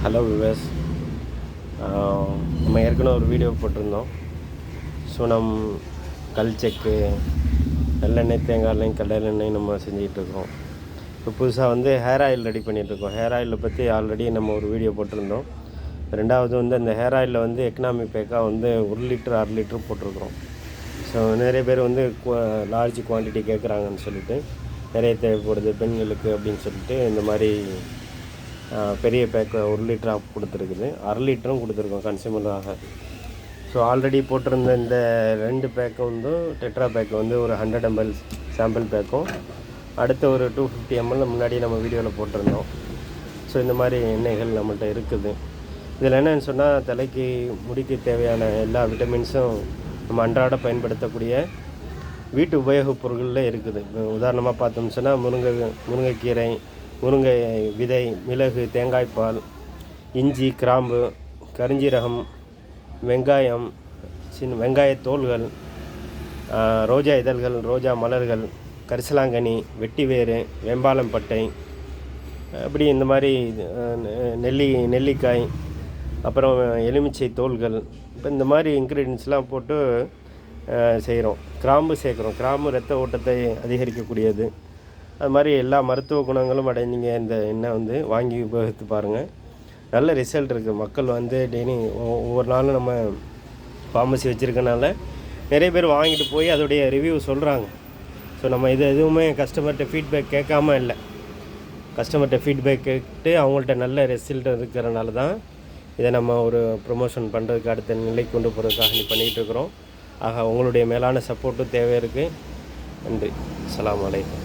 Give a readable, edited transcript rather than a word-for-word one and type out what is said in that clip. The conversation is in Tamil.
ஹலோ விவேஸ், நம்ம ஏற்கனவே ஒரு வீடியோ போட்டிருந்தோம். சுனம், கல் செக்கு, நல்லெண்ணெய், தேங்காய் எண்ணெய், கடலை எண்ணெய் நம்ம செஞ்சிகிட்ருக்கோம். இப்போ புதுசாக ஹேர் ஆயில் ரெடி பண்ணிகிட்ருக்கோம். ஹேர் ஆயிலை பற்றி ஆல்ரெடி நம்ம ஒரு வீடியோ போட்டிருந்தோம். ரெண்டாவது அந்த ஹேர் ஆயிலில் எக்கனாமி பேக்காக 1 லிட்டர் 1/2 லிட்டர் போட்டிருக்கிறோம். ஸோ நிறைய பேர் லார்ஜ் குவான்டிட்டி கேட்குறாங்கன்னு சொல்லிட்டு, நிறைய தேவைப்படுது பெண்களுக்கு அப்படின்னு சொல்லிட்டு இந்த மாதிரி பெரிய பேக்கு 1 லிட்டராக கொடுத்துருக்குது. 1/2 லிட்டரும் கொடுத்துருக்கோம் கன்சியூமராக. ஸோ ஆல்ரெடி போட்டிருந்த இந்த 2 பேக்கும் டெட்ரா பேக்கு ஒரு 100 ml சாம்பிள் பேக்கும், அடுத்த ஒரு 250 ml முன்னாடி நம்ம வீடியோவில் போட்டிருந்தோம். ஸோ இந்த மாதிரி எண்ணெய்கள் நம்மள்கிட்ட இருக்குது. இதில் என்னென்னு சொன்னால், தலைக்கு முடிக்கு தேவையான எல்லா விட்டமின்ஸும் நம்ம அன்றாட பயன்படுத்தக்கூடிய வீட்டு உபயோகப் பொருட்களில் இருக்குது. உதாரணமாக பார்த்தோம்னு சொன்னால், முருங்கைக்கீரை, முருங்கை விதை, மிளகு, தேங்காய்பால், இஞ்சி, கிராம்பு, கரிஞ்சீரகம், வெங்காயம், வெங்காயத்தோல்கள், ரோஜா இதழ்கள், ரோஜா மலர்கள், கரிசலாங்கண்ணி, வெட்டிவேறு, வெம்பாலம்பட்டை, அப்படி இந்த மாதிரி நெல்லிக்காய், அப்புறம் எலுமிச்சை தோல்கள். இப்போ இந்த மாதிரி இன்க்ரீடியன்ஸ்லாம் போட்டு செய்கிறோம். கிராம்பு சேர்க்குறோம். கிராம்பு இரத்த ஓட்டத்தை அதிகரிக்கக்கூடியது. அது மாதிரி எல்லா மருத்துவ குணங்களும் அடைஞ்சிங்க இந்த எண்ணெய் வாங்கி உபயோகித்து பாருங்கள். நல்ல ரிசல்ட் இருக்குது. மக்கள் டெய்லி ஒவ்வொரு நாளும் நம்ம ஃபார்மசி வச்சுருக்கனால நிறைய பேர் வாங்கிட்டு போய் அதோடைய ரிவ்யூ சொல்கிறாங்க. ஸோ நம்ம எதுவுமே கஸ்டமர்கிட்ட ஃபீட்பேக் கேட்காம இல்லை. கஸ்டமர்கிட்ட ஃபீட்பேக் கேட்டு அவங்கள்ட்ட நல்ல ரிசல்ட் இருக்கிறனால தான் இதை நம்ம ஒரு ப்ரொமோஷன் பண்ணுறதுக்கு அடுத்த நிலைக்கு கொண்டு போகிறதுக்காக பண்ணிகிட்டு இருக்கிறோம். ஆக உங்களுடைய மேலான சப்போர்ட்டும் தேவை இருக்குது. நன்றி. அஸ்ஸலாமு அலைக்கும்.